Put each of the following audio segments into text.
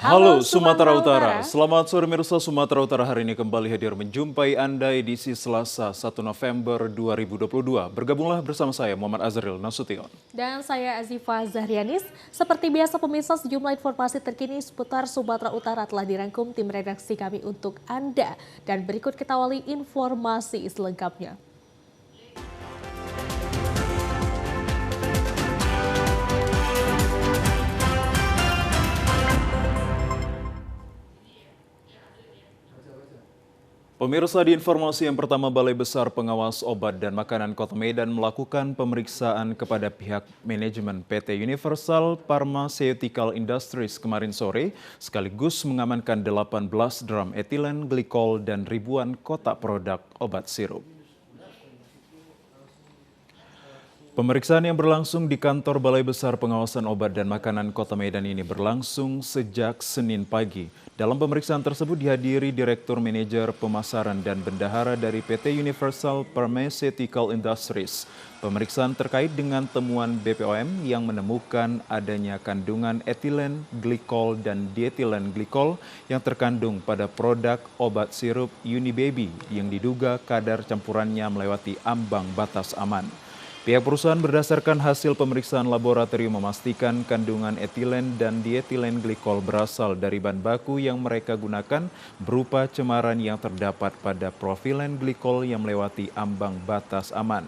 Halo Sumatera Utara, selamat sore pemirsa. Sumatera Utara hari ini kembali hadir menjumpai Anda edisi Selasa 1 November 2022. Bergabunglah bersama saya Muhammad Azril Nasution. Dan saya Azifah Zahrianis. Seperti biasa pemirsa, sejumlah informasi terkini seputar Sumatera Utara telah dirangkum tim redaksi kami untuk Anda. Dan berikut kita awali informasi selengkapnya. Pemirsa, di informasi yang pertama, Balai Besar Pengawas Obat dan Makanan Kota Medan melakukan pemeriksaan kepada pihak manajemen PT Universal Pharmaceutical Industries kemarin sore, sekaligus mengamankan 18 drum etilen glikol dan ribuan kotak produk obat sirup. Pemeriksaan yang berlangsung di kantor Balai Besar Pengawasan Obat dan Makanan Kota Medan ini berlangsung sejak Senin pagi. Dalam pemeriksaan tersebut dihadiri Direktur Manajer Pemasaran dan Bendahara dari PT Universal Pharmaceutical Industries. Pemeriksaan terkait dengan temuan BPOM yang menemukan adanya kandungan etilen glikol dan dietilen glikol yang terkandung pada produk obat sirup Unibaby yang diduga kadar campurannya melewati ambang batas aman. Pihak perusahaan berdasarkan hasil pemeriksaan laboratorium memastikan kandungan etilen dan dietilen glikol berasal dari bahan baku yang mereka gunakan berupa cemaran yang terdapat pada profilen glikol yang melewati ambang batas aman.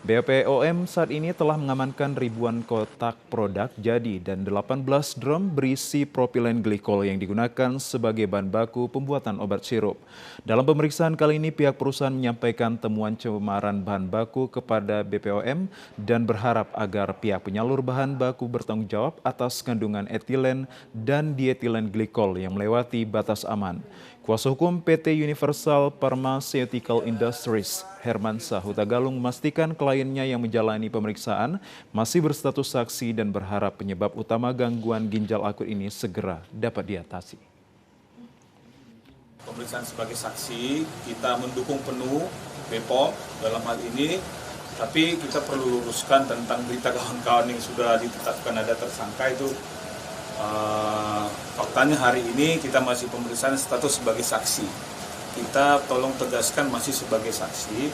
BPOM saat ini telah mengamankan ribuan kotak produk jadi dan 18 drum berisi propilen glikol yang digunakan sebagai bahan baku pembuatan obat sirup. Dalam pemeriksaan kali ini pihak perusahaan menyampaikan temuan cemaran bahan baku kepada BPOM dan berharap agar pihak penyalur bahan baku bertanggung jawab atas kandungan etilen dan dietilen glikol yang melewati batas aman. Kuasa hukum PT Universal Pharmaceutical Industries, Hermansyah Huta Galung, memastikan kliennya yang menjalani pemeriksaan masih berstatus saksi dan berharap penyebab utama gangguan ginjal akut ini segera dapat diatasi. Pemeriksaan sebagai saksi, kita mendukung penuh BPOM dalam hal ini, tapi kita perlu luruskan tentang berita kawan-kawan yang sudah ditetapkan ada tersangka itu. Faktanya hari ini kita masih pemeriksaan status sebagai saksi. Kita tolong tegaskan masih sebagai saksi.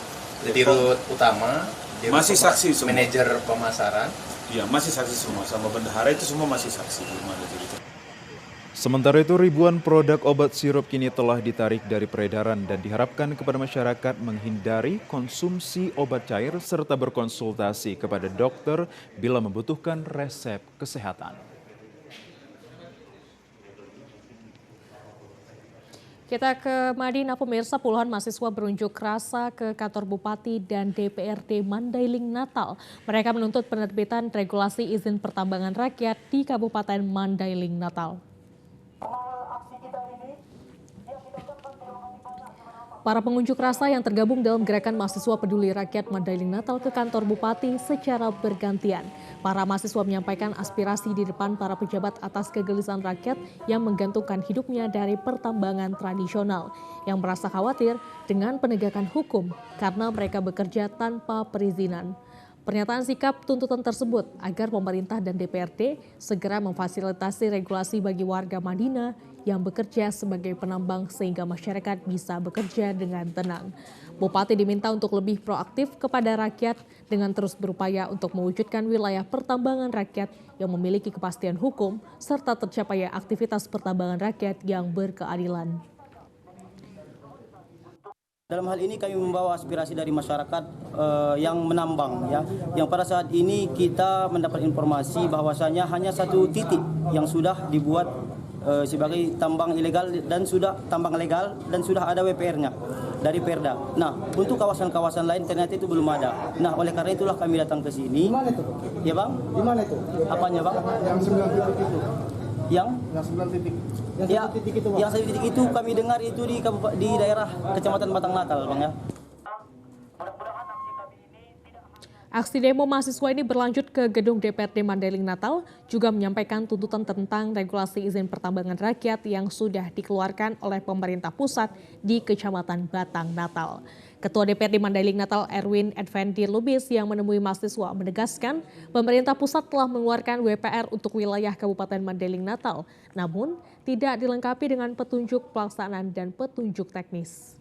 Dirut utama, masih saksi semua. Manajer pemasaran. Iya, masih saksi semua. Sama bendahara itu semua masih saksi. Sementara itu ribuan produk obat sirup kini telah ditarik dari peredaran dan diharapkan kepada masyarakat menghindari konsumsi obat cair serta berkonsultasi kepada dokter bila membutuhkan resep kesehatan. Kita ke Madinah pemirsa, puluhan mahasiswa berunjuk rasa ke kantor Bupati dan DPRD Mandailing Natal. Mereka menuntut penerbitan regulasi izin pertambangan rakyat di Kabupaten Mandailing Natal. Para pengunjuk rasa yang tergabung dalam gerakan mahasiswa peduli rakyat Mandailing Natal ke kantor Bupati secara bergantian. Para mahasiswa menyampaikan aspirasi di depan para pejabat atas kegelisahan rakyat yang menggantungkan hidupnya dari pertambangan tradisional, yang merasa khawatir dengan penegakan hukum karena mereka bekerja tanpa perizinan. Pernyataan sikap tuntutan tersebut agar pemerintah dan DPRD segera memfasilitasi regulasi bagi warga Madinah yang bekerja sebagai penambang sehingga masyarakat bisa bekerja dengan tenang. Bupati diminta untuk lebih proaktif kepada rakyat dengan terus berupaya untuk mewujudkan wilayah pertambangan rakyat yang memiliki kepastian hukum serta tercapainya aktivitas pertambangan rakyat yang berkeadilan. Dalam hal ini kami membawa aspirasi dari masyarakat yang menambang, ya, yang pada saat ini kita mendapat informasi bahwasanya hanya satu titik yang sudah dibuat sebagai tambang ilegal dan sudah tambang legal dan sudah ada WPR-nya dari Perda. Nah, untuk kawasan-kawasan lain ternyata itu belum ada. Nah, oleh karena itulah kami datang ke sini. Di mana itu? Ya, Bang? Di mana itu? Apanya, Bang? Yang 9 titik itu. Yang 9 titik. Yang 1 titik itu, Bang. Yang 1 titik itu kami dengar itu di daerah Kecamatan Batang Natal, Bang, ya. Aksi demo mahasiswa ini berlanjut ke gedung DPRD Mandailing Natal, juga menyampaikan tuntutan tentang regulasi izin pertambangan rakyat yang sudah dikeluarkan oleh pemerintah pusat di Kecamatan Batang Natal. Ketua DPRD Mandailing Natal Erwin Edvendi Lubis yang menemui mahasiswa menegaskan pemerintah pusat telah mengeluarkan WPR untuk wilayah Kabupaten Mandailing Natal, namun tidak dilengkapi dengan petunjuk pelaksanaan dan petunjuk teknis.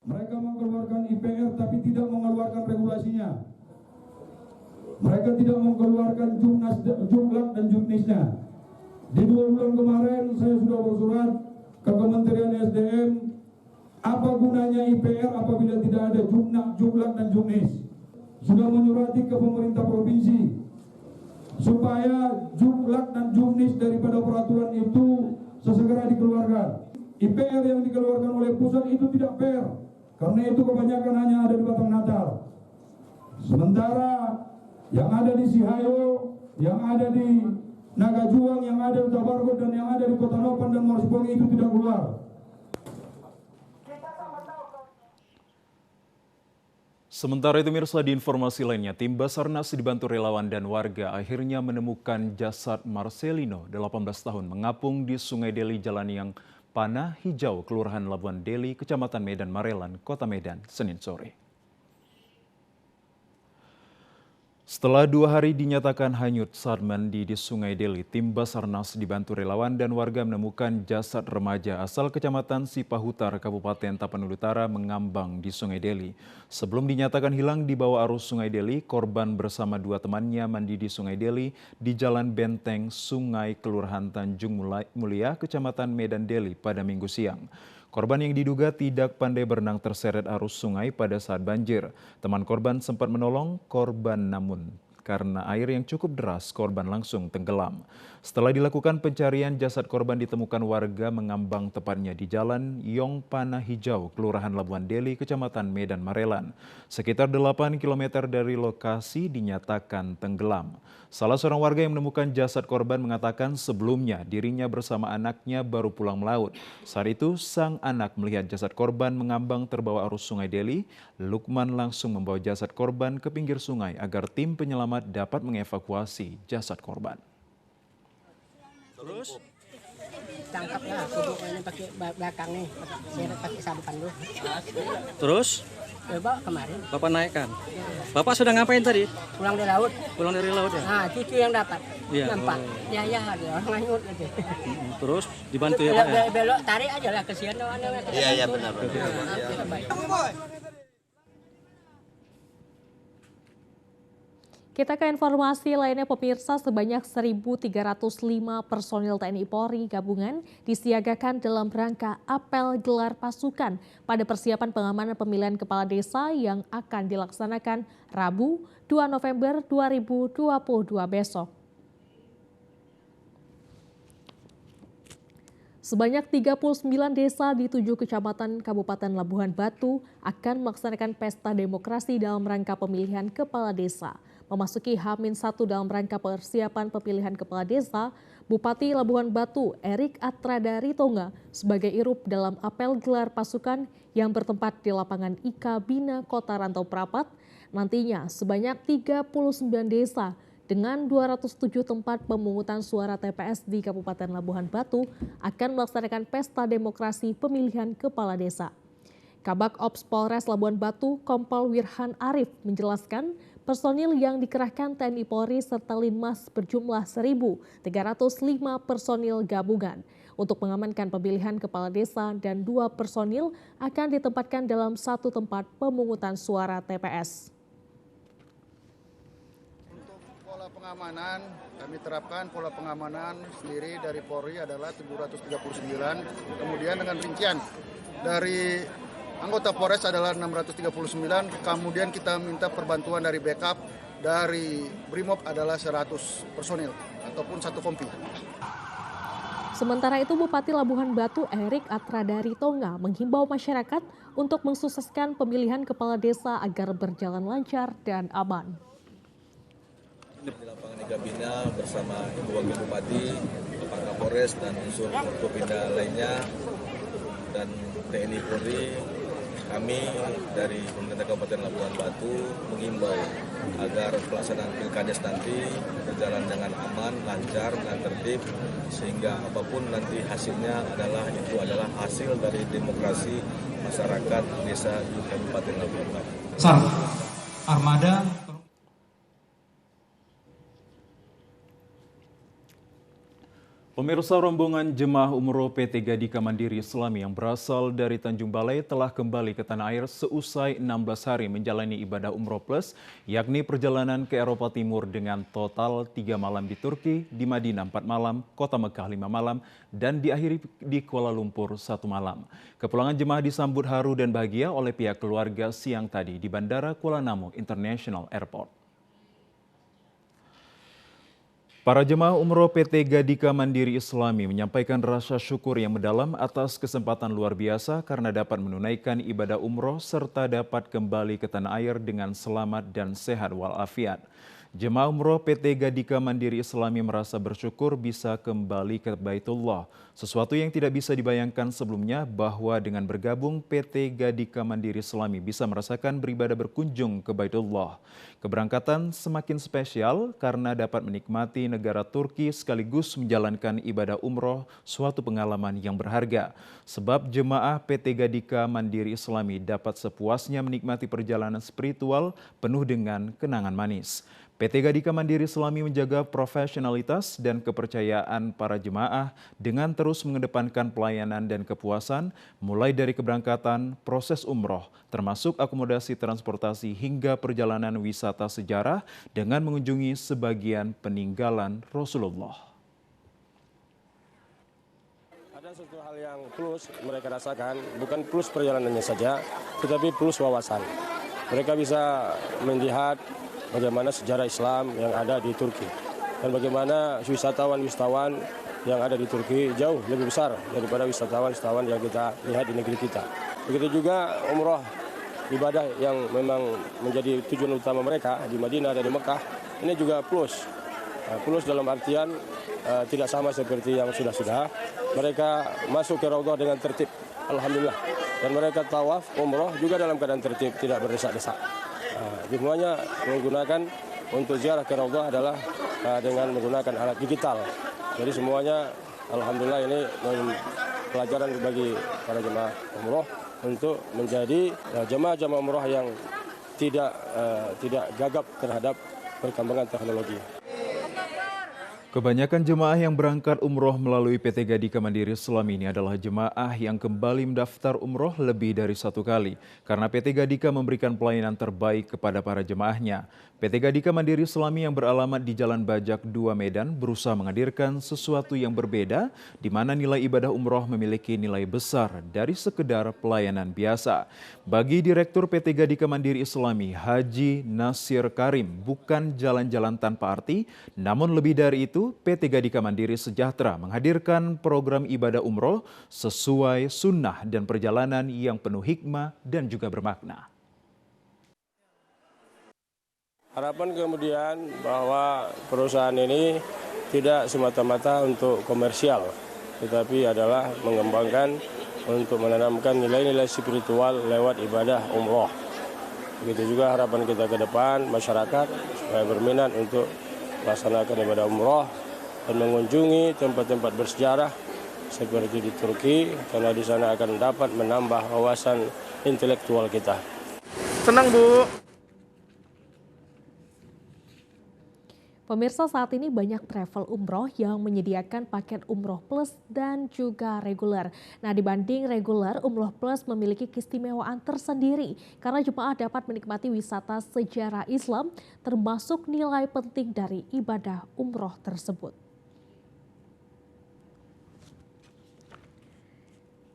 Mereka mengeluarkan IPR tapi tidak mengeluarkan regulasinya. Mereka tidak mengeluarkan jumlah dan juknisnya. Di 2 bulan kemarin saya sudah bersurat ke Kementerian SDM, apa gunanya IPR apabila tidak ada jumlah dan juknis. Sudah menyurati ke pemerintah provinsi supaya jumlah dan juknis daripada peraturan itu sesegera dikeluarkan. IPR yang dikeluarkan oleh pusat itu tidak fair. Karena itu kebanyakan hanya ada di Batang Natal. Sementara yang ada di Sihayo, yang ada di Nagajuang, yang ada di Tabargot, dan yang ada di Kota Nopan dan Morsipong itu tidak keluar. Sementara itu mirsa, di informasi lainnya, tim Basarnas dibantu relawan dan warga akhirnya menemukan jasad Marcelino, 18 tahun, mengapung di Sungai Deli Jalan yang Panah Hijau, Kelurahan Labuan Deli, Kecamatan Medan Marelan, Kota Medan, Senin sore. Setelah 2 hari dinyatakan hanyut saat mandi di Sungai Deli, tim Basarnas dibantu relawan dan warga menemukan jasad remaja asal Kecamatan Sipahutar, Kabupaten Tapanuli Utara mengambang di Sungai Deli. Sebelum dinyatakan hilang di bawah arus Sungai Deli, korban bersama 2 temannya mandi di Sungai Deli di Jalan Benteng Sungai, Kelurahan Tanjung Mulia, Kecamatan Medan Deli pada Minggu siang. Korban yang diduga tidak pandai berenang terseret arus sungai pada saat banjir. Teman korban sempat menolong korban, namun karena air yang cukup deras, korban langsung tenggelam. Setelah dilakukan pencarian, jasad korban ditemukan warga mengambang tepatnya di Jalan Yong Panah Hijau, Kelurahan Labuan Deli, Kecamatan Medan Marelan. Sekitar 8 km dari lokasi dinyatakan tenggelam. Salah seorang warga yang menemukan jasad korban mengatakan sebelumnya dirinya bersama anaknya baru pulang melaut. Saat itu sang anak melihat jasad korban mengambang terbawa arus Sungai Deli. Lukman langsung membawa jasad korban ke pinggir sungai agar tim penyelamat dapat mengevakuasi jasad korban. Terus tangkaplah ini pakai belakang nih, seret pakai sampan dulu. Terus? Coba kemarin. Bapak naikkan. Bapak sudah ngapain tadi? Pulang dari laut. Pulang dari laut ya? Nah, cucu yang dapat. Iya. Nampak. Oh. Ya, ada orang nganyut aja. Terus dibantu ya Pak ya? Belok tarik aja lah kesian orang. Iya benar. Kita ke informasi lainnya, pemirsa, sebanyak 1.305 personil TNI Polri gabungan disiagakan dalam rangka apel gelar pasukan pada persiapan pengamanan pemilihan kepala desa yang akan dilaksanakan Rabu 2 November 2022 besok. Sebanyak 39 desa di 7 kecamatan Kabupaten Labuhan Batu akan melaksanakan pesta demokrasi dalam rangka pemilihan kepala desa. Memasuki H-1 dalam rangka persiapan pemilihan kepala desa, Bupati Labuhan Batu Erik Atradari Tonga sebagai irup dalam apel gelar pasukan yang bertempat di lapangan IKA Bina Kota Rantau Prapat. Nantinya sebanyak 39 desa dengan 207 tempat pemungutan suara TPS di Kabupaten Labuhan Batu akan melaksanakan pesta demokrasi pemilihan kepala desa. Kabak Ops Polres Labuhan Batu Kompol Wirhan Arif menjelaskan personil yang dikerahkan TNI Polri serta Linmas berjumlah 1.305 personil gabungan untuk mengamankan pemilihan kepala desa dan 2 personil akan ditempatkan dalam 1 tempat pemungutan suara TPS. Pola pengamanan, kami terapkan pola pengamanan sendiri dari Polri adalah 739, kemudian dengan rincian dari anggota Polres adalah 639, kemudian kita minta perbantuan dari backup dari Brimob adalah 100 personil ataupun 1 kompi. Sementara itu, Bupati Labuhan Batu Erik Atradari Tonga menghimbau masyarakat untuk mensukseskan pemilihan kepala desa agar berjalan lancar dan aman. Di lapangan IKA Bina bersama Ibu Wakil Bupati, Bapak Kapolres dan unsur Forkopimda lainnya dan TNI Polri kami dari pemerintah Kabupaten Labuan Batu mengimbau agar pelaksanaan Pilkades nanti berjalan dengan aman, lancar, dan tertib, sehingga apapun nanti hasilnya adalah hasil dari demokrasi masyarakat desa di Kabupaten Labuan Batu. Armada. Pemirsa, rombongan jemaah umroh PT Gadika Mandiri Islami yang berasal dari Tanjung Balai telah kembali ke tanah air seusai 16 hari menjalani ibadah umroh plus, yakni perjalanan ke Eropa Timur dengan total 3 malam di Turki, di Madinah 4 malam, Kota Mekah 5 malam, dan diakhiri di Kuala Lumpur 1 malam. Kepulangan jemaah disambut haru dan bahagia oleh pihak keluarga siang tadi di Bandara Kuala Namu International Airport. Para jemaah umroh PT Gadika Mandiri Islami menyampaikan rasa syukur yang mendalam atas kesempatan luar biasa karena dapat menunaikan ibadah umroh serta dapat kembali ke tanah air dengan selamat dan sehat walafiat. Jemaah umroh PT Gadika Mandiri Islami merasa bersyukur bisa kembali ke Baitullah, sesuatu yang tidak bisa dibayangkan sebelumnya bahwa dengan bergabung PT Gadika Mandiri Islami bisa merasakan beribadah berkunjung ke Baitullah. Keberangkatan semakin spesial karena dapat menikmati negara Turki sekaligus menjalankan ibadah umroh, suatu pengalaman yang berharga. Sebab jemaah PT Gadika Mandiri Islami dapat sepuasnya menikmati perjalanan spiritual penuh dengan kenangan manis. PT Gadika Mandiri Islami menjaga profesionalitas dan kepercayaan para jemaah dengan terus mengedepankan pelayanan dan kepuasan, mulai dari keberangkatan, proses umroh, termasuk akomodasi transportasi hingga perjalanan wisata sejarah dengan mengunjungi sebagian peninggalan Rasulullah. Ada suatu hal yang plus mereka rasakan, bukan plus perjalanannya saja, tetapi plus wawasan. Mereka bisa melihat bagaimana sejarah Islam yang ada di Turki dan bagaimana wisatawan-wisatawan yang ada di Turki jauh lebih besar daripada wisatawan-wisatawan yang kita lihat di negeri kita. Begitu juga umroh, ibadah yang memang menjadi tujuan utama mereka di Madinah dan di Mekah, ini juga plus. Plus dalam artian tidak sama seperti yang sudah-sudah. Mereka masuk ke Raudhah dengan tertib, alhamdulillah. Dan mereka tawaf umroh juga dalam keadaan tertib, tidak berdesak-desak. Semuanya menggunakan untuk ziarah ke Raudhah adalah dengan menggunakan alat digital. Jadi semuanya alhamdulillah ini pelajaran bagi para jemaah umroh untuk menjadi jemaah umroh yang tidak gagap terhadap perkembangan teknologi. Kebanyakan jemaah yang berangkat umroh melalui PT Gadika Mandiri Islami ini adalah jemaah yang kembali mendaftar umroh lebih dari 1 kali karena PT Gadika memberikan pelayanan terbaik kepada para jemaahnya. PT Gadika Mandiri Islami yang beralamat di Jalan Bajak 2 Medan berusaha menghadirkan sesuatu yang berbeda di mana nilai ibadah umroh memiliki nilai besar dari sekedar pelayanan biasa. Bagi Direktur PT Gadika Mandiri Islami, Haji Nasir Karim, bukan jalan-jalan tanpa arti, namun lebih dari itu, PT Gadika Mandiri Sejahtera menghadirkan program ibadah umroh sesuai sunnah dan perjalanan yang penuh hikmah dan juga bermakna. Harapan kemudian bahwa perusahaan ini tidak semata-mata untuk komersial, tetapi adalah mengembangkan untuk menanamkan nilai-nilai spiritual lewat ibadah umroh. Begitu juga harapan kita ke depan, masyarakat supaya berminat untuk melaksanakan ibadah umroh dan mengunjungi tempat-tempat bersejarah seperti di Turki, karena di sana akan dapat menambah wawasan intelektual kita. Senang, Bu. Pemirsa, saat ini banyak travel umroh yang menyediakan paket umroh plus dan juga reguler. Nah, dibanding reguler, umroh plus memiliki keistimewaan tersendiri karena jemaah dapat menikmati wisata sejarah Islam termasuk nilai penting dari ibadah umroh tersebut.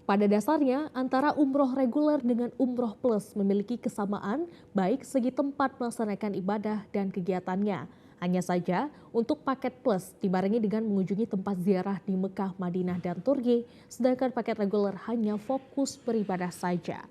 Pada dasarnya, antara umroh reguler dengan umroh plus memiliki kesamaan baik segi tempat melaksanakan ibadah dan kegiatannya. Hanya saja, untuk paket plus dibarengi dengan mengunjungi tempat ziarah di Mekah, Madinah, dan Turki, sedangkan paket reguler hanya fokus beribadah saja.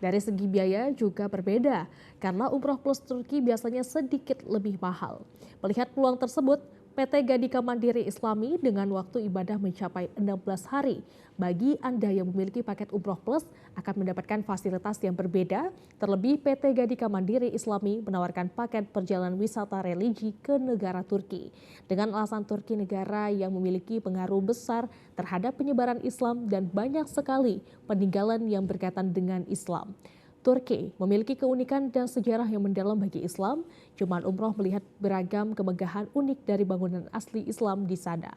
Dari segi biaya juga berbeda, karena umroh plus Turki biasanya sedikit lebih mahal. Melihat peluang tersebut, PT Gadika Mandiri Islami dengan waktu ibadah mencapai 16 hari. Bagi Anda yang memiliki paket Umroh Plus akan mendapatkan fasilitas yang berbeda. Terlebih PT Gadika Mandiri Islami menawarkan paket perjalanan wisata religi ke negara Turki. Dengan alasan Turki negara yang memiliki pengaruh besar terhadap penyebaran Islam dan banyak sekali peninggalan yang berkaitan dengan Islam. Turki memiliki keunikan dan sejarah yang mendalam bagi Islam. Jemaah umroh melihat beragam kemegahan unik dari bangunan asli Islam di sana.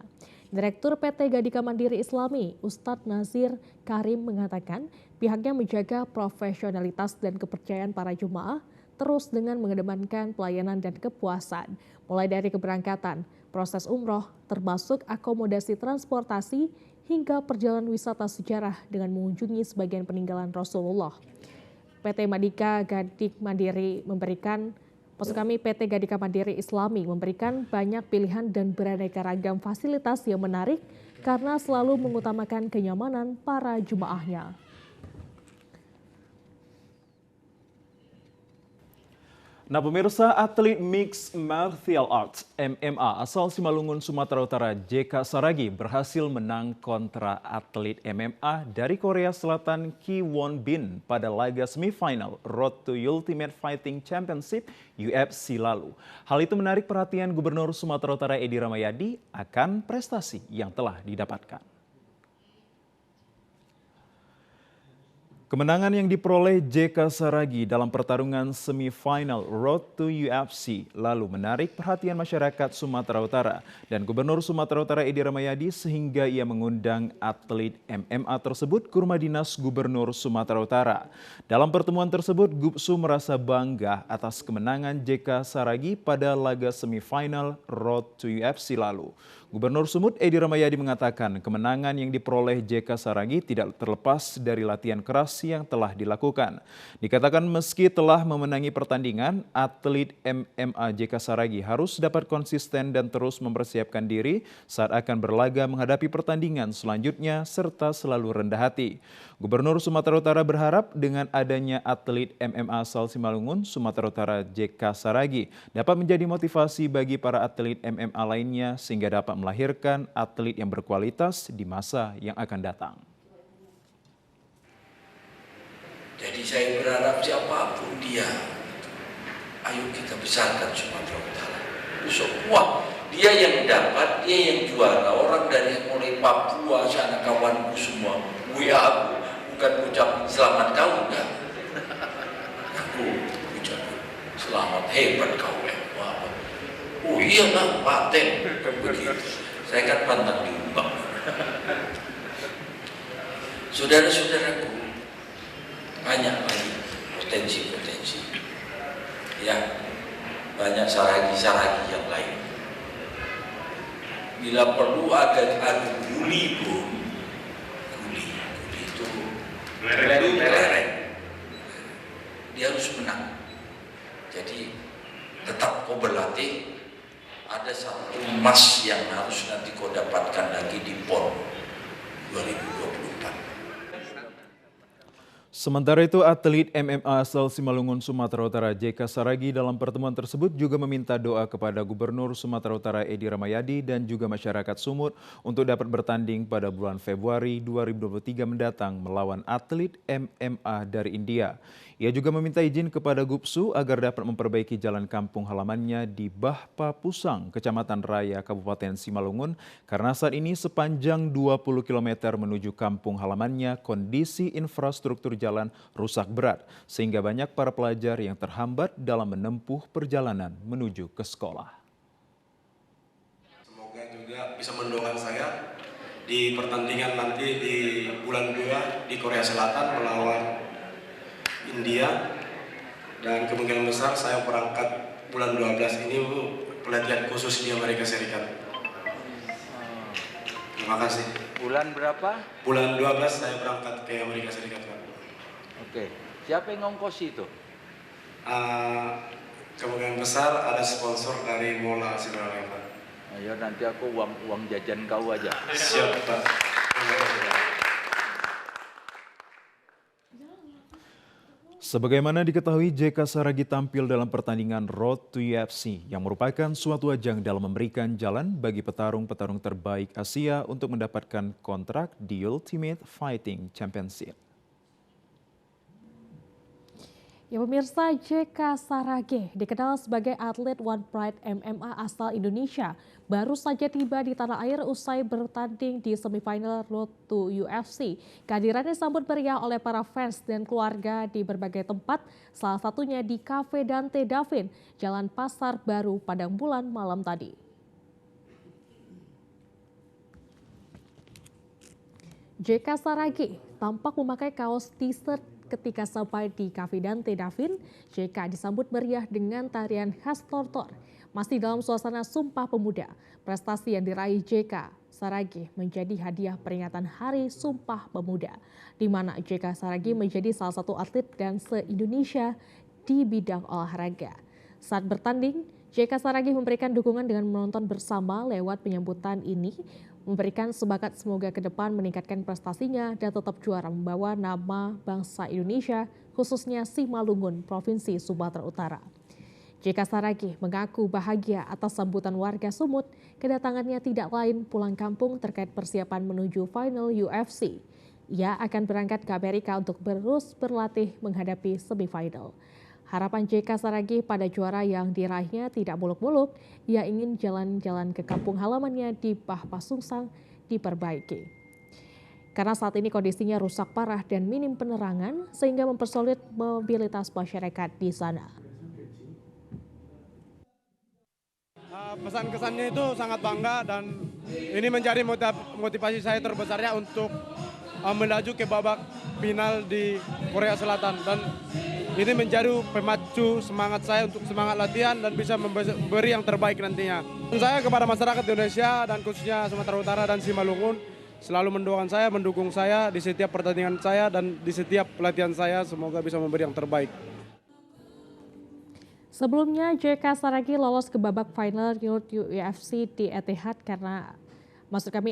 Direktur PT Gadika Mandiri Islami, Ustadz Nazir Karim mengatakan pihaknya menjaga profesionalitas dan kepercayaan para jemaah terus dengan mengedepankan pelayanan dan kepuasan. Mulai dari keberangkatan, proses umroh termasuk akomodasi transportasi hingga perjalanan wisata sejarah dengan mengunjungi sebagian peninggalan Rasulullah. PT Gadika Mandiri Islami memberikan banyak pilihan dan beraneka ragam fasilitas yang menarik karena selalu mengutamakan kenyamanan para jemaahnya. Nah pemirsa, atlet Mixed Martial Arts MMA asal Simalungun, Sumatera Utara, JK Saragi berhasil menang kontra atlet MMA dari Korea Selatan Ki Won Bin pada laga semifinal Road to Ultimate Fighting Championship UFC lalu. Hal itu menarik perhatian Gubernur Sumatera Utara Edi Rahmayadi akan prestasi yang telah didapatkan. Kemenangan yang diperoleh JK Saragi dalam pertarungan semifinal Road to UFC lalu menarik perhatian masyarakat Sumatera Utara dan Gubernur Sumatera Utara Edi Rahmayadi sehingga ia mengundang atlet MMA tersebut ke rumah dinas Gubernur Sumatera Utara. Dalam pertemuan tersebut, Gubsu merasa bangga atas kemenangan JK Saragi pada laga semifinal Road to UFC lalu. Gubernur Sumut Edi Rahmayadi mengatakan kemenangan yang diperoleh JK Saragi tidak terlepas dari latihan keras yang telah dilakukan. Dikatakan meski telah memenangi pertandingan, atlet MMA JK Saragi harus dapat konsisten dan terus mempersiapkan diri saat akan berlaga menghadapi pertandingan selanjutnya serta selalu rendah hati. Gubernur Sumatera Utara berharap dengan adanya atlet MMA asal Simalungun, Sumatera Utara JK Saragi dapat menjadi motivasi bagi para atlet MMA lainnya sehingga dapat melahirkan atlet yang berkualitas di masa yang akan datang. Jadi saya berharap siapapun dia, ayo kita besarkan Sumatera Utara. Besok, wah, dia yang dapat, dia yang juara. Orang dari mulai Papua, sana kawanku semua, WA aku, bukan ucap selamat kau enggak. Aku ucap selamat, hebat kau ya. Oh iya lah, paten, begitu. Saya kan pantang diumbang. Saudara-saudaraku, banyak lagi potensi-potensi. Ya, banyak saragi-saragi yang lain. Bila perlu ada guli pun, guli itu kelereng. Dia harus menang. Jadi tetap kau berlatih. Ada satu emas yang harus nanti kau dapatkan lagi di PON 2024. Sementara itu, atlet MMA asal Simalungun, Sumatera Utara JK Saragi dalam pertemuan tersebut juga meminta doa kepada Gubernur Sumatera Utara Edi Rahmayadi dan juga masyarakat Sumut untuk dapat bertanding pada bulan Februari 2023 mendatang melawan atlet MMA dari India. Ia juga meminta izin kepada Gubsu agar dapat memperbaiki jalan kampung halamannya di Bahpa Pusang, Kecamatan Raya, Kabupaten Simalungun, karena saat ini sepanjang 20 km menuju kampung halamannya kondisi infrastruktur jalan rusak berat, sehingga banyak para pelajar yang terhambat dalam menempuh perjalanan menuju ke sekolah. Semoga juga bisa mendorong saya di pertandingan nanti di bulan 2 di Korea Selatan melawan India, dan kemungkinan besar saya berangkat bulan 12 ini pelatihan khusus di Amerika Serikat. Terima kasih. Bulan berapa? Bulan 12 saya berangkat ke Amerika Serikat, Pak. Oke, siapa yang ngongkosi itu? Kemungkinan besar ada sponsor dari Mola Australia, Pak. Ayo nanti aku uang jajan kau aja. Siap, Pak. Sebagaimana diketahui, JK Saragih tampil dalam pertandingan Road to UFC yang merupakan suatu ajang dalam memberikan jalan bagi petarung-petarung terbaik Asia untuk mendapatkan kontrak di Ultimate Fighting Championship. Ya pemirsa, JK Saragih dikenal sebagai atlet One Pride MMA asal Indonesia. Baru saja tiba di tanah air usai bertanding di semifinal Road to UFC. Kehadirannya disambut meriah oleh para fans dan keluarga di berbagai tempat, salah satunya di Cafe Dante Davin, Jalan Pasar Baru, Padang Bulan malam tadi. JK Saragih tampak memakai kaos t-shirt ketika sampai di Cafe Dante Davin. JK disambut meriah dengan tarian khas tortor. Masih dalam suasana Sumpah Pemuda, prestasi yang diraih JK Saragih menjadi hadiah peringatan Hari Sumpah Pemuda, di mana JK Saragih menjadi salah satu atlet dan se-Indonesia di bidang olahraga. Saat bertanding, JK Saragih memberikan dukungan dengan menonton bersama lewat penyambutan ini, memberikan semangat semoga ke depan meningkatkan prestasinya dan tetap juara membawa nama bangsa Indonesia, khususnya Simalungun, Provinsi Sumatera Utara. JK Saragih mengaku bahagia atas sambutan warga Sumut. Kedatangannya tidak lain pulang kampung terkait persiapan menuju final UFC. Ia akan berangkat ke Amerika untuk terus berlatih menghadapi semifinal. Harapan JK Saragih pada juara yang diraihnya tidak muluk-muluk. Ia ingin jalan-jalan ke kampung halamannya di Pasungsang diperbaiki. Karena saat ini kondisinya rusak parah dan minim penerangan sehingga mempersulit mobilitas masyarakat di sana. Pesan-kesannya itu sangat bangga dan ini menjadi motivasi saya terbesarnya untuk melaju ke babak final di Korea Selatan, dan ini menjadi pemacu semangat saya untuk semangat latihan dan bisa memberi yang terbaik nantinya. Dan saya kepada masyarakat Indonesia dan khususnya Sumatera Utara dan Simalungun selalu mendoakan saya, mendukung saya di setiap pertandingan saya dan di setiap pelatihan saya, semoga bisa memberi yang terbaik. Sebelumnya, JK Saragih lolos ke babak final Road to UFC di Etihad karena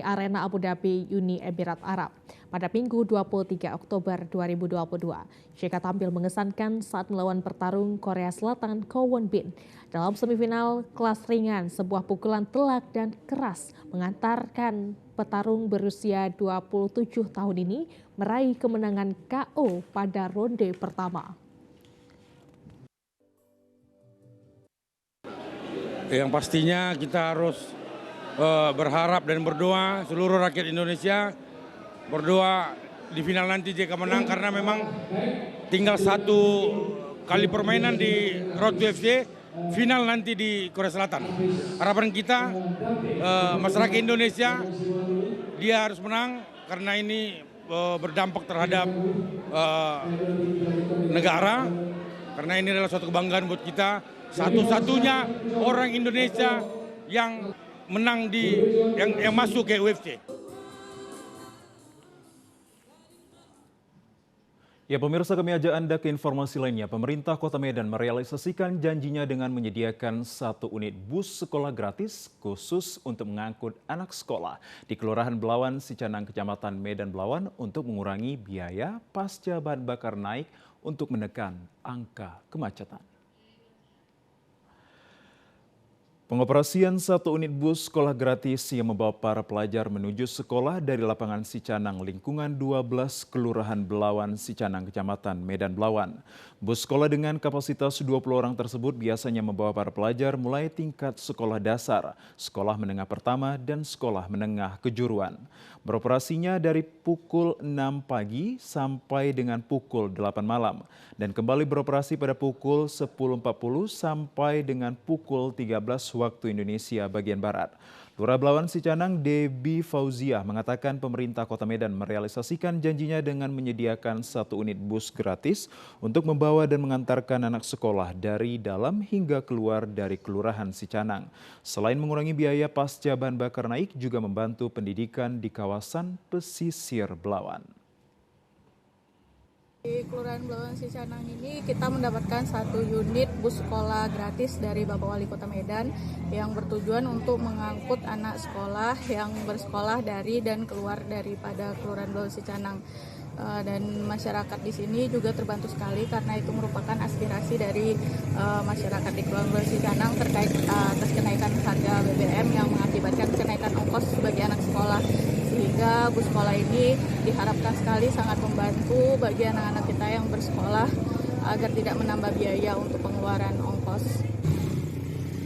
Arena Abu Dhabi Uni Emirat Arab. Pada Minggu 23 Oktober 2022, JK tampil mengesankan saat melawan petarung Korea Selatan Ko Won Bin. Dalam semifinal kelas ringan, sebuah pukulan telak dan keras mengantarkan petarung berusia 27 tahun ini meraih kemenangan KO pada ronde pertama. Yang pastinya kita harus berharap dan berdoa seluruh rakyat Indonesia berdoa di final nanti JK menang, karena memang tinggal satu kali permainan di Road to UFC, final nanti di Korea Selatan. Harapan kita masyarakat Indonesia dia harus menang karena ini berdampak terhadap negara, karena ini adalah suatu kebanggaan buat kita. Satu-satunya orang Indonesia yang menang yang masuk ke UFC. Ya pemirsa, kami ajak Anda ke informasi lainnya. Pemerintah Kota Medan merealisasikan janjinya dengan menyediakan 1 unit bus sekolah gratis khusus untuk mengangkut anak sekolah di Kelurahan Belawan, Sicanang, Kecamatan Medan Belawan untuk mengurangi biaya pasca bahan bakar naik untuk menekan angka kemacetan. Pengoperasian 1 unit bus sekolah gratis yang membawa para pelajar menuju sekolah dari lapangan Sicanang lingkungan 12 Kelurahan Belawan Sicanang Kecamatan Medan Belawan. Bus sekolah dengan kapasitas 20 orang tersebut biasanya membawa para pelajar mulai tingkat sekolah dasar, sekolah menengah pertama dan sekolah menengah kejuruan. Beroperasinya dari pukul 6 pagi sampai dengan pukul 8 malam dan kembali beroperasi pada pukul 10.40 sampai dengan pukul 13 waktu Indonesia bagian Barat. Lurah Belawan Sicanang Debbie Fauziah mengatakan pemerintah Kota Medan merealisasikan janjinya dengan menyediakan 1 unit bus gratis untuk membawa dan mengantarkan anak sekolah dari dalam hingga keluar dari Kelurahan Sicanang. Selain mengurangi biaya pasca bahan bakar naik, juga membantu pendidikan di kawasan pesisir Belawan. Di Kelurahan Belawan Sicanang ini kita mendapatkan 1 unit bus sekolah gratis dari Bapak Wali Kota Medan yang bertujuan untuk mengangkut anak sekolah yang bersekolah dari dan keluar daripada Kelurahan Belawan Sicanang. dan masyarakat di sini juga terbantu sekali karena itu merupakan aspirasi dari masyarakat di Kepulauan Ciganang terkait atas kenaikan harga BBM yang mengakibatkan kenaikan ongkos bagi anak sekolah, sehingga bus sekolah ini diharapkan sekali sangat membantu bagi anak-anak kita yang bersekolah agar tidak menambah biaya untuk pengeluaran ongkos.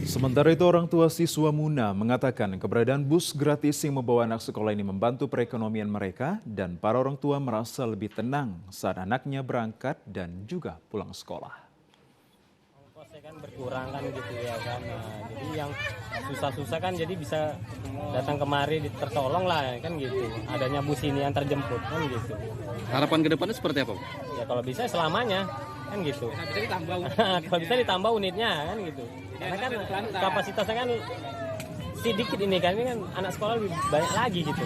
Sementara itu, orang tua siswa Muna mengatakan keberadaan bus gratis yang membawa anak sekolah ini membantu perekonomian mereka dan para orang tua merasa lebih tenang saat anaknya berangkat dan juga pulang sekolah. Ongkosnya kan berkurang kan gitu ya kan, jadi yang susah-susah kan jadi bisa datang kemari tertolong lah kan gitu. Adanya bus ini yang terjemput kan gitu. Harapan ke depannya seperti apa? Ya kalau bisa selamanya kan gitu. Kalau bisa ditambah unitnya kan gitu. Karena kan kapasitasnya kan sedikit ini kan anak sekolah lebih banyak lagi gitu.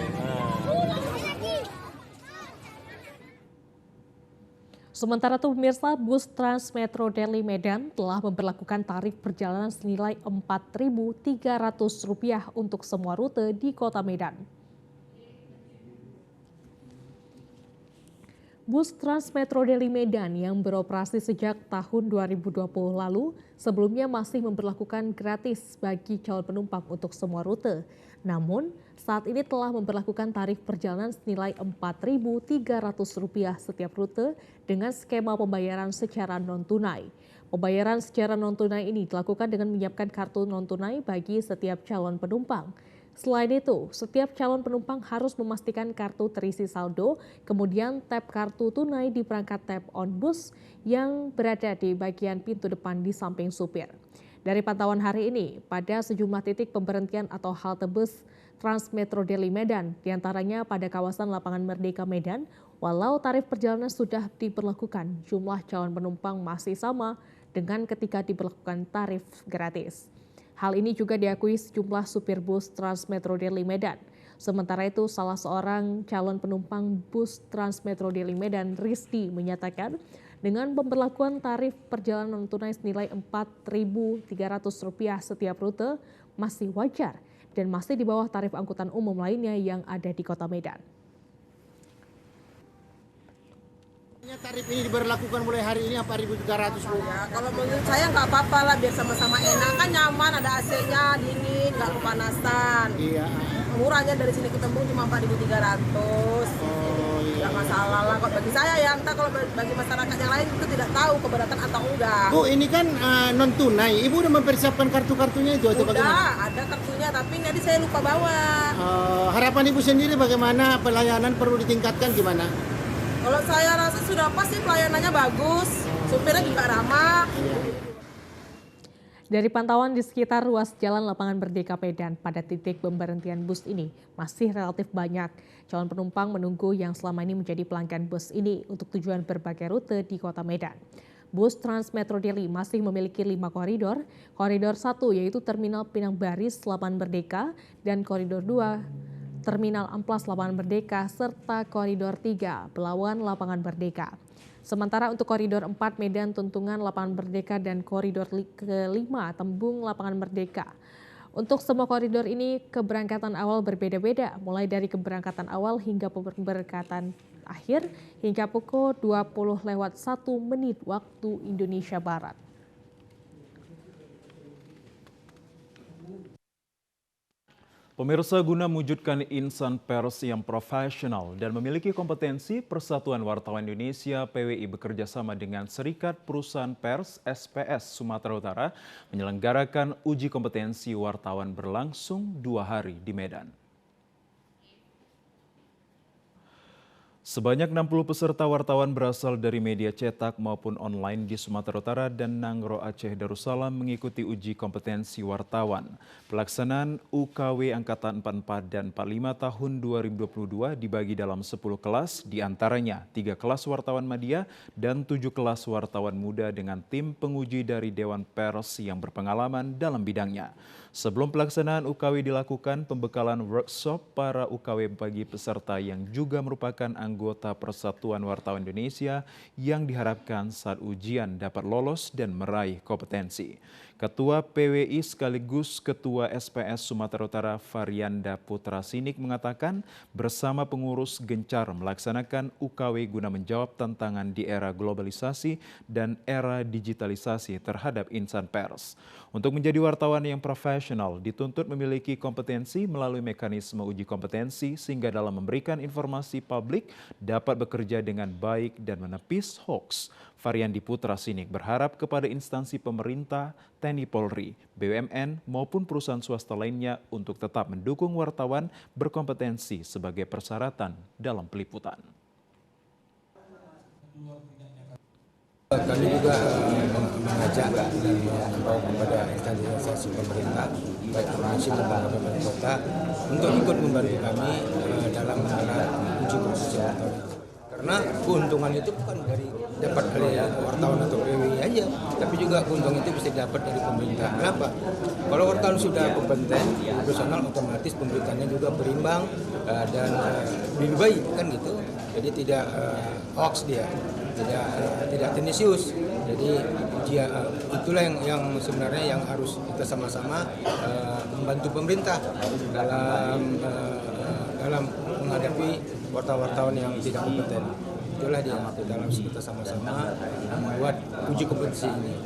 Sementara itu pemirsa, bus Transmetro Deli Medan telah memberlakukan tarif perjalanan senilai Rp4.300 untuk semua rute di Kota Medan. Bus Transmetro Deli Medan yang beroperasi sejak tahun 2020 lalu sebelumnya masih memberlakukan gratis bagi calon penumpang untuk semua rute. Namun, saat ini telah memberlakukan tarif perjalanan senilai Rp4.300 setiap rute dengan skema pembayaran secara non-tunai. Pembayaran secara non-tunai ini dilakukan dengan menyiapkan kartu non-tunai bagi setiap calon penumpang. Selain itu, setiap calon penumpang harus memastikan kartu terisi saldo, kemudian tap kartu tunai di perangkat tap on bus yang berada di bagian pintu depan di samping supir. Dari pantauan hari ini, pada sejumlah titik pemberhentian atau halte bus Transmetro Deli Medan, diantaranya pada kawasan Lapangan Merdeka Medan, walau tarif perjalanan sudah diberlakukan, jumlah calon penumpang masih sama dengan ketika diberlakukan tarif gratis. Hal ini juga diakui sejumlah supir bus Transmetro Deli Medan. Sementara itu, salah seorang calon penumpang bus Transmetro Deli Medan, Rizky, menyatakan dengan pemberlakuan tarif perjalanan tunai senilai Rp4.300 setiap rute masih wajar dan masih di bawah tarif angkutan umum lainnya yang ada di Kota Medan. Tarif ini diberlakukan mulai hari ini Rp4.300. Ya, kalau menurut saya nggak apa-apa lah, biar sama-sama enak, kan nyaman, ada AC-nya, dingin, nggak kepanasan. Iya. Murahnya dari sini ke Tembung cuma Rp4.300. Oh, iya. Nggak masalah lah kok bagi saya ya, entah kalau bagi masyarakat yang lain itu tidak tahu keberatan atau enggak. Bu, ini kan non tunai. Ibu udah mempersiapkan kartu-kartunya itu atau bagaimana? Udah, ada kartunya tapi tadi saya lupa bawa. Harapan Ibu sendiri bagaimana, pelayanan perlu ditingkatkan gimana? Kalau saya rasa sudah pasti pelayanannya bagus, supirnya juga ramah. Dari pantauan di sekitar ruas jalan Lapangan Merdeka Medan, pada titik pemberhentian bus ini masih relatif banyak calon penumpang menunggu yang selama ini menjadi pelanggan bus ini untuk tujuan berbagai rute di Kota Medan. Bus Transmetro Deli masih memiliki 5 koridor. Koridor 1 yaitu Terminal Pinang Baris Lapangan Merdeka dan koridor 2 Terminal Amplas Lapangan Merdeka serta koridor 3 Belawan Lapangan Merdeka. Sementara untuk koridor 4 Medan Tuntungan Lapangan Merdeka dan koridor ke-5 Tembung Lapangan Merdeka. Untuk semua koridor ini keberangkatan awal berbeda-beda, mulai dari keberangkatan awal hingga keberangkatan akhir hingga pukul 20:01 waktu Indonesia Barat. Pemirsa, guna mewujudkan insan pers yang profesional dan memiliki kompetensi, Persatuan Wartawan Indonesia PWI bekerja sama dengan Serikat Perusahaan Pers SPS Sumatera Utara menyelenggarakan uji kompetensi wartawan berlangsung 2 hari di Medan. Sebanyak 60 peserta wartawan berasal dari media cetak maupun online di Sumatera Utara dan Nangro Aceh Darussalam mengikuti uji kompetensi wartawan. Pelaksanaan UKW Angkatan 44 dan 45 tahun 2022 dibagi dalam 10 kelas, diantaranya 3 kelas wartawan media dan 7 kelas wartawan muda dengan tim penguji dari Dewan Pers yang berpengalaman dalam bidangnya. Sebelum pelaksanaan UKW dilakukan, pembekalan workshop para UKW bagi peserta yang juga merupakan anggota anggota Persatuan Wartawan Indonesia yang diharapkan saat ujian dapat lolos dan meraih kompetensi. Ketua PWI sekaligus Ketua SPS Sumatera Utara Varianda Putra Sinik mengatakan bersama pengurus gencar melaksanakan UKW guna menjawab tantangan di era globalisasi dan era digitalisasi terhadap insan pers. Untuk menjadi wartawan yang profesional dituntut memiliki kompetensi melalui mekanisme uji kompetensi sehingga dalam memberikan informasi publik dapat bekerja dengan baik dan menepis hoaks. Variandi Putra Sinik berharap kepada instansi pemerintah, TNI Polri, BUMN maupun perusahaan swasta lainnya untuk tetap mendukung wartawan berkompetensi sebagai persyaratan dalam peliputan. Kami juga mengajak dan mengimbau kepada instansi pemerintah, baik provinsi maupun kabupaten kota, untuk ikut membantu kami dalam menggelar uji kompetensi wartawan. Karena keuntungan itu bukan dari dapat oleh wartawan atau PWI aja, tapi juga keuntungan itu bisa dapat dari pemerintah. Kenapa? Kalau wartawan sudah kompeten, profesional, otomatis pemberitanya juga berimbang dan lebih baik kan gitu. Jadi tidak hoax dia, tidak tendensius. Jadi dia itulah yang sebenarnya yang harus kita sama-sama membantu pemerintah dalam menghadapi wartawan-wartawan yang tidak kompeten. Itulah dia dalam kita sama-sama membuat uji kompetensi ini.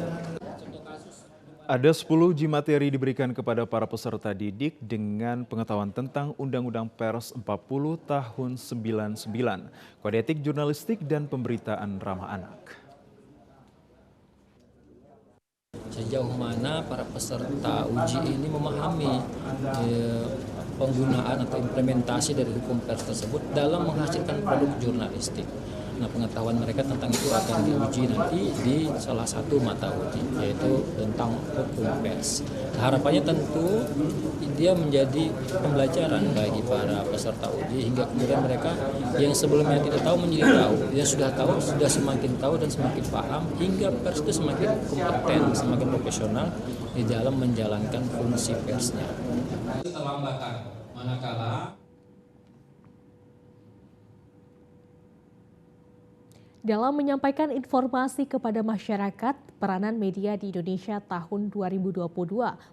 Ada 10 uji materi diberikan kepada para peserta didik dengan pengetahuan tentang Undang-Undang Pers 40 tahun 99, Kode Etik Jurnalistik dan Pemberitaan Ramah Anak. Sejauh mana para peserta uji ini memahami penggunaan atau implementasi dari hukum pers tersebut dalam menghasilkan produk jurnalistik. Nah, pengetahuan mereka tentang itu akan diuji nanti di salah satu mata uji, yaitu tentang hukum pers. Harapannya tentu dia menjadi pembelajaran bagi para peserta uji hingga kemudian mereka yang sebelumnya tidak tahu menjadi tahu, yang sudah tahu sudah semakin tahu dan semakin paham hingga pers itu semakin kompeten, semakin profesional di dalam menjalankan fungsi persnya. Terlambatan manakala dalam menyampaikan informasi kepada masyarakat, peranan media di Indonesia tahun 2022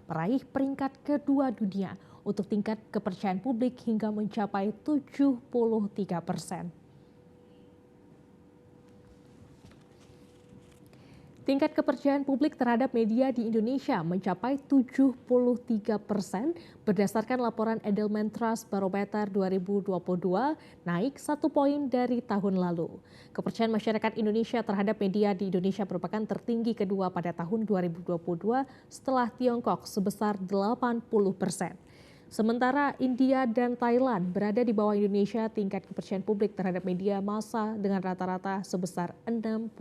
meraih peringkat kedua dunia untuk tingkat kepercayaan publik hingga mencapai 73%. Tingkat kepercayaan publik terhadap media di Indonesia mencapai 73% berdasarkan laporan Edelman Trust Barometer 2022, naik 1 poin dari tahun lalu. Kepercayaan masyarakat Indonesia terhadap media di Indonesia merupakan tertinggi kedua pada tahun 2022 setelah Tiongkok sebesar 80%. Sementara India dan Thailand berada di bawah Indonesia tingkat kepercayaan publik terhadap media massa dengan rata-rata sebesar 66%.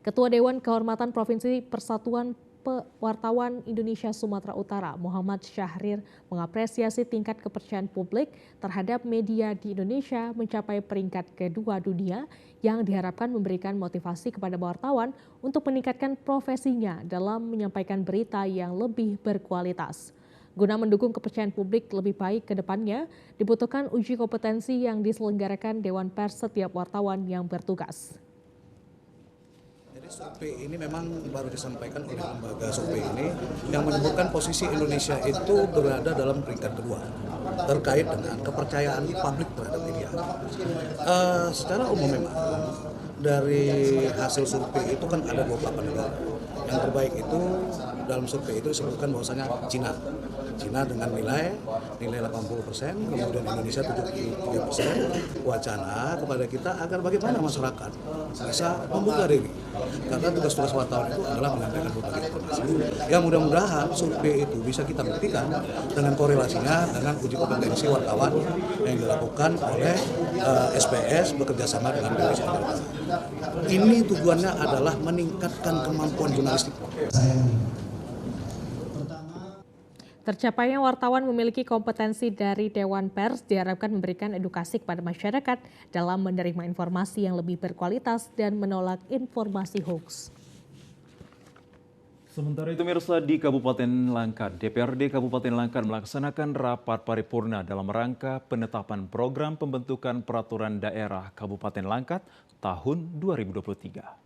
Ketua Dewan Kehormatan Provinsi Persatuan Wartawan Indonesia Sumatera Utara, Muhammad Syahrir, mengapresiasi tingkat kepercayaan publik terhadap media di Indonesia mencapai peringkat kedua dunia yang diharapkan memberikan motivasi kepada wartawan untuk meningkatkan profesinya dalam menyampaikan berita yang lebih berkualitas. Guna mendukung kepercayaan publik lebih baik ke depannya, dibutuhkan uji kompetensi yang diselenggarakan Dewan Pers setiap wartawan yang bertugas. Survei ini memang baru disampaikan oleh lembaga survei ini yang menyebutkan posisi Indonesia itu berada dalam peringkat kedua terkait dengan kepercayaan publik terhadap media. Secara umum memang dari hasil survei itu kan ada 28 negara. Yang terbaik itu dalam survei itu disebutkan bahwasanya Cina dengan nilai 80%, kemudian Indonesia 73%. Wacana kepada kita agar bagaimana masyarakat bisa membuka diri. Karena tugas-tugas wartawan itu adalah menyampaikan berbagai informasi. Yang mudah-mudahan survei itu bisa kita buktikan dengan korelasinya dengan uji kompetensi wartawan yang dilakukan oleh SPS bekerjasama dengan BBC. Ini tujuannya adalah meningkatkan kemampuan jurnalistik. Tercapainya wartawan memiliki kompetensi dari Dewan Pers diharapkan memberikan edukasi kepada masyarakat dalam menerima informasi yang lebih berkualitas dan menolak informasi hoax. Sementara itu pemirsa, di Kabupaten Langkat, DPRD Kabupaten Langkat melaksanakan rapat paripurna dalam rangka penetapan program pembentukan peraturan daerah Kabupaten Langkat tahun 2023.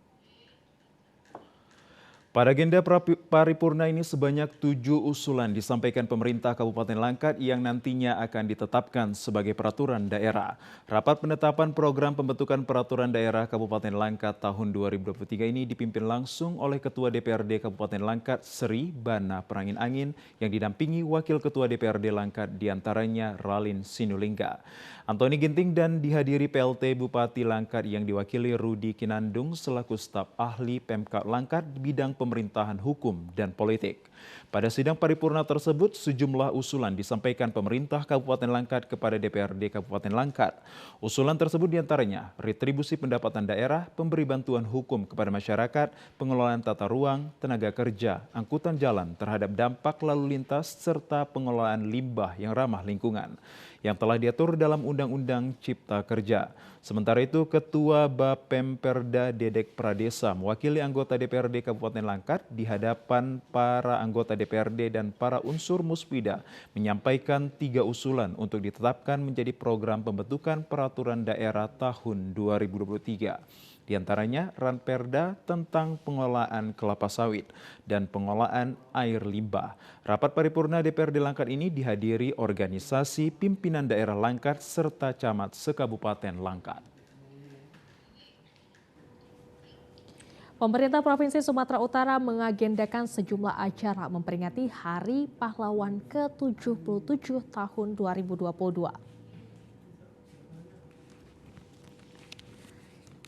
Pada agenda paripurna ini sebanyak 7 usulan disampaikan pemerintah Kabupaten Langkat yang nantinya akan ditetapkan sebagai peraturan daerah. Rapat penetapan program pembentukan peraturan daerah Kabupaten Langkat tahun 2023 ini dipimpin langsung oleh Ketua DPRD Kabupaten Langkat Sri Bana Perangin Angin yang didampingi Wakil Ketua DPRD Langkat diantaranya Ralin Sinulinga. Antoni Ginting dan dihadiri PLT Bupati Langkat yang diwakili Rudi Kinandung selaku staf ahli Pemkab Langkat di bidang pemerintahan hukum dan politik. Pada sidang paripurna tersebut, sejumlah usulan disampaikan pemerintah Kabupaten Langkat kepada DPRD Kabupaten Langkat. Usulan tersebut diantaranya retribusi pendapatan daerah, pemberi bantuan hukum kepada masyarakat, pengelolaan tata ruang, tenaga kerja, angkutan jalan terhadap dampak lalu lintas, serta pengelolaan limbah yang ramah lingkungan yang telah diatur dalam Undang-Undang Cipta Kerja. Sementara itu, Ketua Bapemperda Dedek Pradesa mewakili anggota DPRD Kabupaten Langkat di hadapan para anggota DPRD dan para unsur Muspida menyampaikan 3 usulan untuk ditetapkan menjadi program pembentukan peraturan daerah tahun 2023. Di antaranya Ranperda tentang pengelolaan kelapa sawit dan pengelolaan air limbah. Rapat paripurna DPRD Langkat ini dihadiri organisasi pimpinan daerah Langkat serta camat sekabupaten Langkat. Pemerintah Provinsi Sumatera Utara mengagendakan sejumlah acara memperingati Hari Pahlawan ke-77 tahun 2022.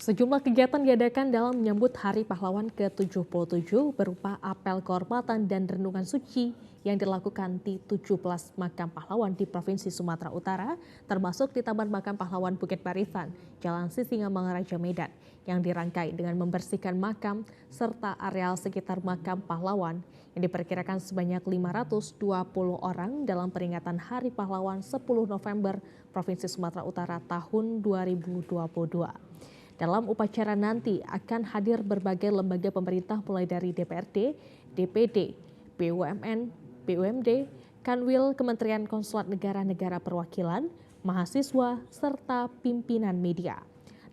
Sejumlah kegiatan diadakan dalam menyambut Hari Pahlawan ke-77 berupa apel kehormatan dan renungan suci yang dilakukan di 17 makam pahlawan di Provinsi Sumatera Utara, termasuk di Taman Makam Pahlawan Bukit Barisan, Jalan Sisingamangaraja Medan, yang dirangkai dengan membersihkan makam serta areal sekitar makam pahlawan yang diperkirakan sebanyak 520 orang dalam peringatan Hari Pahlawan 10 November Provinsi Sumatera Utara tahun 2022. Dalam upacara nanti akan hadir berbagai lembaga pemerintah mulai dari DPRD, DPD, BUMN, BUMD, Kanwil, Kementerian Konsulat Negara-Negara Perwakilan, mahasiswa, serta pimpinan media.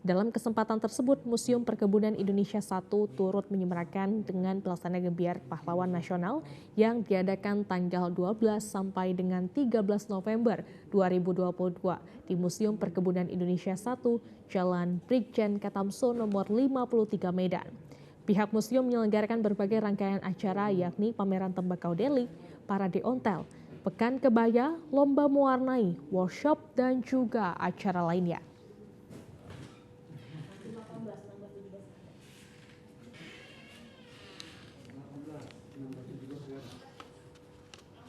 Dalam kesempatan tersebut, Museum Perkebunan Indonesia I turut menyemarakan dengan pelaksanaan Gebiar Pahlawan Nasional yang diadakan tanggal 12 sampai dengan 13 November 2022 di Museum Perkebunan Indonesia I, Jalan Brigjen Katamso nomor 53 Medan. Pihak museum menyelenggarakan berbagai rangkaian acara yakni pameran tembakau Deli, parade ontel, pekan kebaya, lomba mewarnai, workshop, dan juga acara lainnya.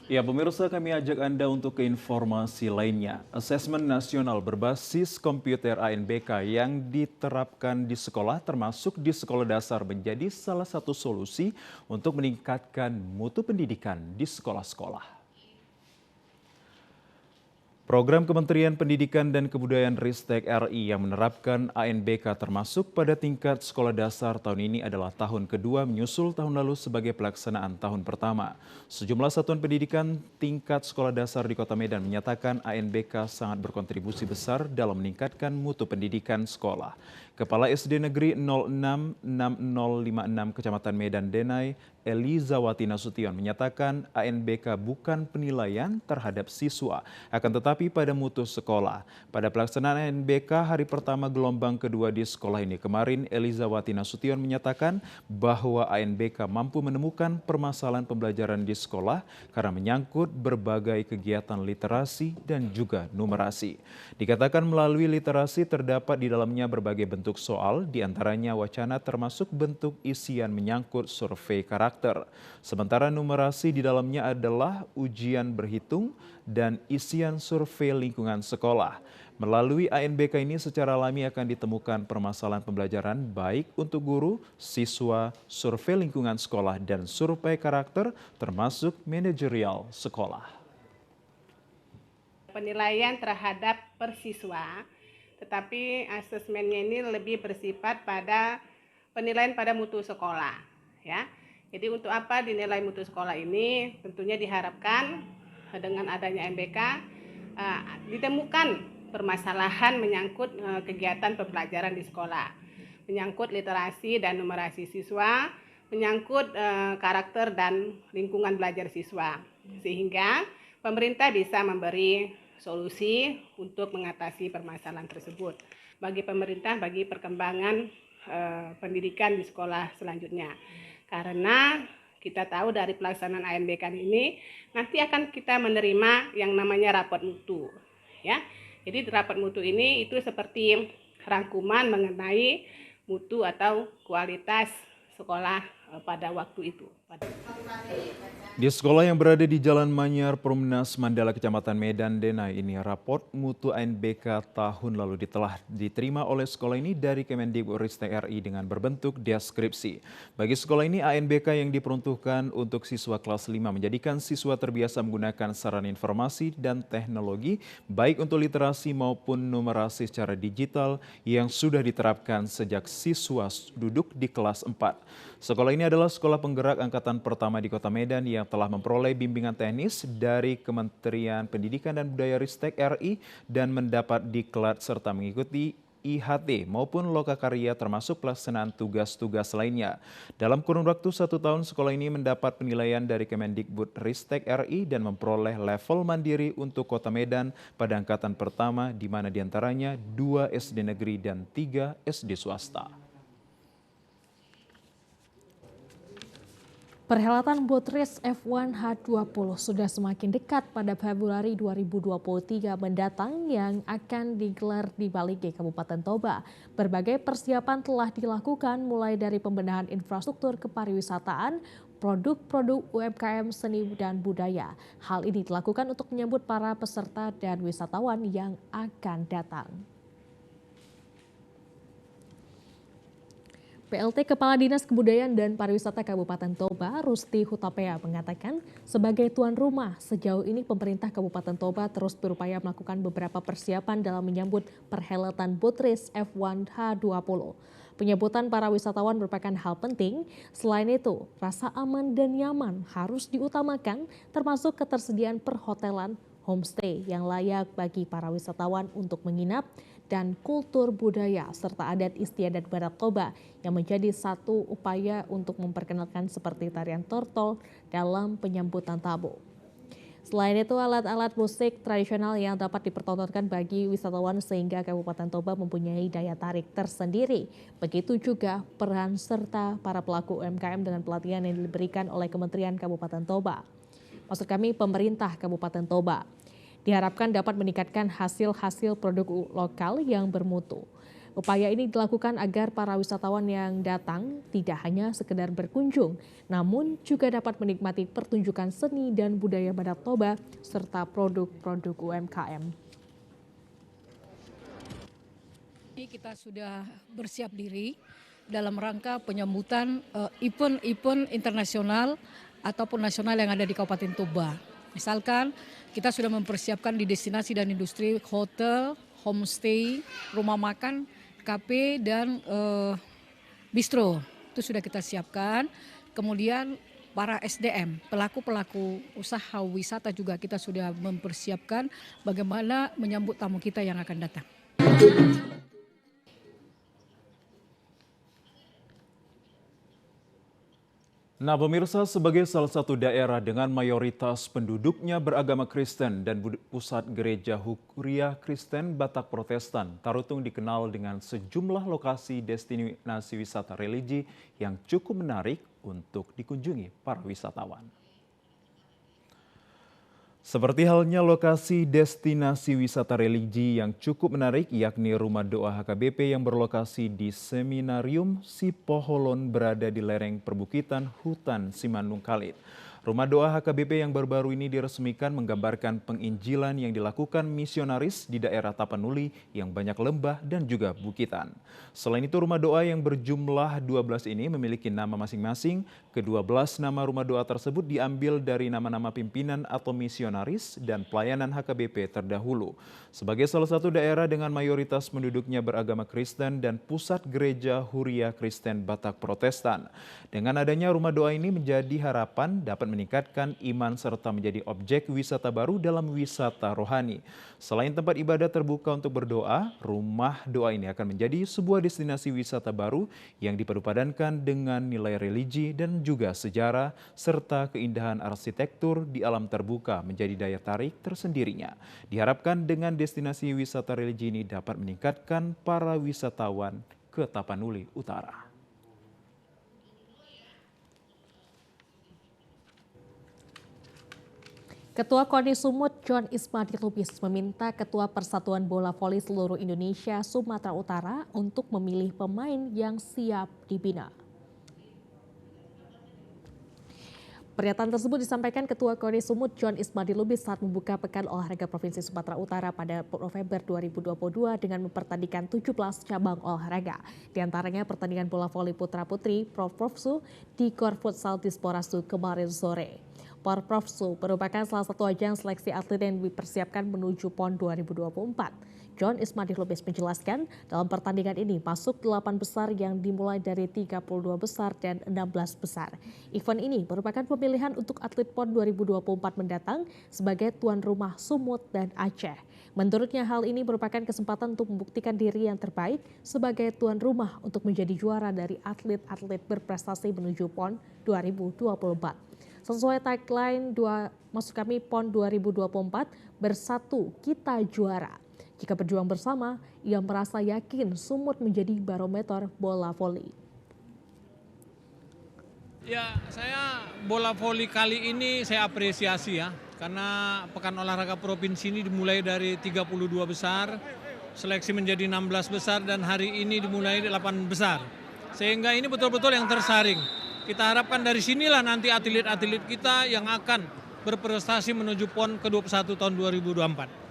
Ya pemirsa, kami ajak Anda untuk ke informasi lainnya. Asesmen nasional berbasis komputer ANBK yang diterapkan di sekolah termasuk di sekolah dasar menjadi salah satu solusi untuk meningkatkan mutu pendidikan di sekolah-sekolah. Program Kementerian Pendidikan dan Kebudayaan Ristek RI yang menerapkan ANBK termasuk pada tingkat sekolah dasar tahun ini adalah tahun kedua menyusul tahun lalu sebagai pelaksanaan tahun pertama. Sejumlah satuan pendidikan tingkat sekolah dasar di Kota Medan menyatakan ANBK sangat berkontribusi besar dalam meningkatkan mutu pendidikan sekolah. Kepala SD Negeri 066056 Kecamatan Medan Denai, Elizawati Nasution menyatakan ANBK bukan penilaian terhadap siswa, akan tetapi pada mutu sekolah. Pada pelaksanaan ANBK hari pertama gelombang kedua di sekolah ini kemarin, Elizawati Nasution menyatakan bahwa ANBK mampu menemukan permasalahan pembelajaran di sekolah karena menyangkut berbagai kegiatan literasi dan juga numerasi. Dikatakan melalui literasi terdapat di dalamnya berbagai bentuk soal, diantaranya wacana termasuk bentuk isian menyangkut survei karakter. Sementara numerasi di dalamnya adalah ujian berhitung dan isian survei lingkungan sekolah. Melalui ANBK ini secara alami akan ditemukan permasalahan pembelajaran baik untuk guru, siswa, survei lingkungan sekolah, dan survei karakter termasuk manajerial sekolah. Penilaian terhadap persiswa, tetapi asesmennya ini lebih bersifat pada penilaian pada mutu sekolah, ya. Jadi untuk apa dinilai mutu sekolah ini? Tentunya diharapkan dengan adanya MBK ditemukan permasalahan menyangkut kegiatan pembelajaran di sekolah, menyangkut literasi dan numerasi siswa, menyangkut karakter dan lingkungan belajar siswa, sehingga pemerintah bisa memberi solusi untuk mengatasi permasalahan tersebut bagi pemerintah, bagi perkembangan pendidikan di sekolah selanjutnya. Karena kita tahu dari pelaksanaan ANBK ini nanti akan kita menerima yang namanya rapot mutu, ya. Jadi rapot mutu ini itu seperti rangkuman mengenai mutu atau kualitas sekolah pada waktu itu. Di sekolah yang berada di Jalan Manyar, Perumnas, Mandala, Kecamatan Medan Denai ini, raport mutu ANBK tahun lalu telah diterima oleh sekolah ini dari Kemendikbudristek RI dengan berbentuk deskripsi. Bagi sekolah ini, ANBK yang diperuntukkan untuk siswa kelas 5 menjadikan siswa terbiasa menggunakan sarana informasi dan teknologi, baik untuk literasi maupun numerasi secara digital yang sudah diterapkan sejak siswa duduk di kelas 4. Sekolah ini adalah sekolah penggerak angkatan pertama di Kota Medan yang telah memperoleh bimbingan teknis dari Kementerian Pendidikan dan Budaya Ristek RI dan mendapat diklat serta mengikuti IHT maupun lokakarya termasuk pelaksanaan tugas-tugas lainnya. Dalam kurun waktu 1 tahun, sekolah ini mendapat penilaian dari Kemendikbudristek RI dan memperoleh level mandiri untuk Kota Medan pada angkatan pertama, di mana diantaranya 2 SD negeri dan 3 SD swasta. Perhelatan boat race F1 H20 sudah semakin dekat pada Februari 2023 mendatang yang akan digelar di Balige, Kabupaten Toba. Berbagai persiapan telah dilakukan mulai dari pembenahan infrastruktur kepariwisataan, produk-produk UMKM seni dan budaya. Hal ini dilakukan untuk menyambut para peserta dan wisatawan yang akan datang. PLT Kepala Dinas Kebudayaan dan Pariwisata Kabupaten Toba, Rusti Hutapea, mengatakan sebagai tuan rumah, sejauh ini pemerintah Kabupaten Toba terus berupaya melakukan beberapa persiapan dalam menyambut perhelatan boat race F1 H20. Penyambutan para wisatawan merupakan hal penting. Selain itu, rasa aman dan nyaman harus diutamakan, termasuk ketersediaan perhotelan, homestay yang layak bagi para wisatawan untuk menginap, dan kultur budaya serta adat istiadat Badak Toba yang menjadi satu upaya untuk memperkenalkan seperti tarian tortol dalam penyambutan tamu. Selain itu, alat-alat musik tradisional yang dapat dipertontonkan bagi wisatawan sehingga Kabupaten Toba mempunyai daya tarik tersendiri. Begitu juga peran serta para pelaku UMKM dengan pelatihan yang diberikan oleh Kementerian Kabupaten Toba. Maksud kami pemerintah Kabupaten Toba. Diharapkan dapat meningkatkan hasil-hasil produk lokal yang bermutu. Upaya ini dilakukan agar para wisatawan yang datang tidak hanya sekedar berkunjung, namun juga dapat menikmati pertunjukan seni dan budaya Badak Toba serta produk-produk UMKM. Kita sudah bersiap diri dalam rangka penyambutan event-event internasional ataupun nasional yang ada di Kabupaten Toba. Misalkan kita sudah mempersiapkan di destinasi dan industri hotel, homestay, rumah makan, kafe, dan bistro. Itu sudah kita siapkan. Kemudian para SDM, pelaku-pelaku usaha wisata juga kita sudah mempersiapkan bagaimana menyambut tamu kita yang akan datang. Nah, pemirsa, sebagai salah satu daerah dengan mayoritas penduduknya beragama Kristen dan pusat gereja Huria Kristen Batak Protestan, Tarutung dikenal dengan sejumlah lokasi destinasi wisata religi yang cukup menarik untuk dikunjungi para wisatawan. Seperti halnya lokasi destinasi wisata religi yang cukup menarik, yakni Rumah Doa HKBP yang berlokasi di Seminarium Sipoholon berada di lereng perbukitan Hutan Simanung Kalit. Rumah doa HKBP yang baru-baru ini diresmikan menggambarkan penginjilan yang dilakukan misionaris di daerah Tapanuli yang banyak lembah dan juga bukitan. Selain itu, rumah doa yang berjumlah 12 ini memiliki nama masing-masing. Ke-12 nama rumah doa tersebut diambil dari nama-nama pimpinan atau misionaris dan pelayanan HKBP terdahulu. Sebagai salah satu daerah dengan mayoritas penduduknya beragama Kristen dan pusat gereja Huria Kristen Batak Protestan. Dengan adanya rumah doa ini menjadi harapan dapat meningkatkan iman serta menjadi objek wisata baru dalam wisata rohani. Selain tempat ibadah terbuka untuk berdoa, rumah doa ini akan menjadi sebuah destinasi wisata baru yang dipadupadankan dengan nilai religi dan juga sejarah serta keindahan arsitektur di alam terbuka menjadi daya tarik tersendirinya. Diharapkan dengan destinasi wisata religi ini dapat meningkatkan para wisatawan ke Tapanuli Utara. Ketua KONI Sumut John Ismadi Lubis meminta Ketua Persatuan Bola Voli seluruh Indonesia Sumatera Utara untuk memilih pemain yang siap dibina. Pernyataan tersebut disampaikan Ketua KONI Sumut John Ismadi Lubis saat membuka Pekan Olahraga Provinsi Sumatera Utara pada November 2022 dengan mempertandingkan 17 cabang olahraga. Di antaranya pertandingan bola voli putra-putri Porprofsu di Gor Futsal Disporasu kemarin sore. Porprofsu merupakan salah satu ajang seleksi atlet yang dipersiapkan menuju PON 2024. John Ismadi Lubis menjelaskan dalam pertandingan ini masuk 8 besar yang dimulai dari 32 besar dan 16 besar. Event ini merupakan pemilihan untuk atlet PON 2024 mendatang sebagai tuan rumah Sumut dan Aceh. Menurutnya hal ini merupakan kesempatan untuk membuktikan diri yang terbaik sebagai tuan rumah untuk menjadi juara dari atlet-atlet berprestasi menuju PON 2024. Sesuai tagline Maksud kami PON 2024, bersatu kita juara. Jika berjuang bersama, ia merasa yakin Sumut menjadi barometer bola voli. Ya, saya bola voli kali ini saya apresiasi ya. Karena Pekan Olahraga Provinsi ini dimulai dari 32 besar, seleksi menjadi 16 besar dan hari ini dimulai 8 besar. Sehingga ini betul-betul yang tersaring. Kita harapkan dari sinilah nanti atlet-atlet kita yang akan berprestasi menuju PON ke-21 tahun 2024.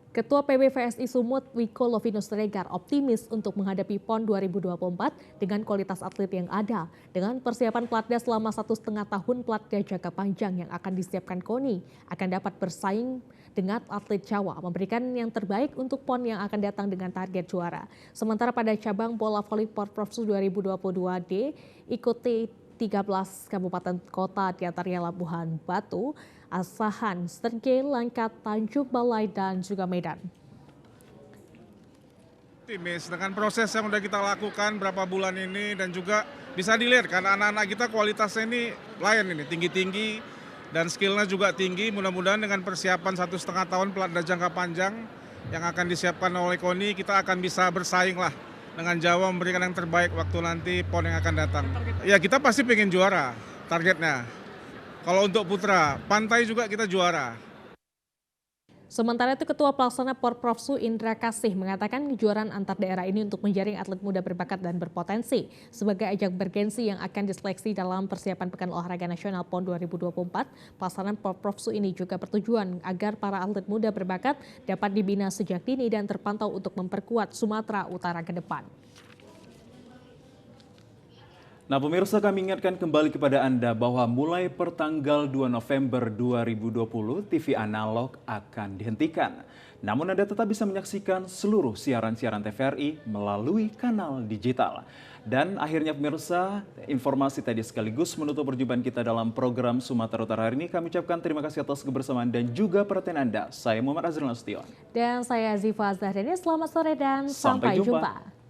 Ketua PBVSI Sumut Wiko Lovinus Regar optimis untuk menghadapi PON 2024 dengan kualitas atlet yang ada. Dengan persiapan Platda selama 1,5 tahun, Platda jangka panjang yang akan disiapkan KONI akan dapat bersaing dengan atlet Jawa, memberikan yang terbaik untuk PON yang akan datang dengan target juara. Sementara pada cabang bola voli Porprofsu 2022D, ikuti 13 kabupaten kota di antaranya Labuhan Batu, Asahan, Srege, Langkat, Tanjung Balai, dan juga Medan. Optimis dengan proses yang sudah kita lakukan berapa bulan ini dan juga bisa dilihat kan anak-anak kita kualitasnya ini lain ini tinggi-tinggi dan skillnya juga tinggi. Mudah-mudahan dengan persiapan 1,5 tahun Platda jangka panjang yang akan disiapkan oleh KONI kita akan bisa bersaing lah dengan Jawa memberikan yang terbaik waktu nanti PON yang akan datang. Ya kita pasti pengen juara targetnya. Kalau untuk putra, pantai juga kita juara. Sementara itu Ketua Pelaksana Porprofsu Indra Kasih mengatakan kejuaraan antar daerah ini untuk menjaring atlet muda berbakat dan berpotensi sebagai ajang bergensi yang akan diseleksi dalam persiapan Pekan Olahraga Nasional PON 2024. Pelaksanaan Porprofsu ini juga bertujuan agar para atlet muda berbakat dapat dibina sejak dini dan terpantau untuk memperkuat Sumatera Utara ke depan. Nah pemirsa, kami ingatkan kembali kepada Anda bahwa mulai pertanggal 2 November 2020 TV analog akan dihentikan. Namun Anda tetap bisa menyaksikan seluruh siaran-siaran TVRI melalui kanal digital. Dan akhirnya pemirsa, informasi tadi sekaligus menutup perjumpaan kita dalam program Sumatera Utara hari ini. Kami ucapkan terima kasih atas kebersamaan dan juga perhatian Anda. Saya Muhammad Azril Nasution. Dan saya Ziva Zahrani, selamat sore dan sampai jumpa.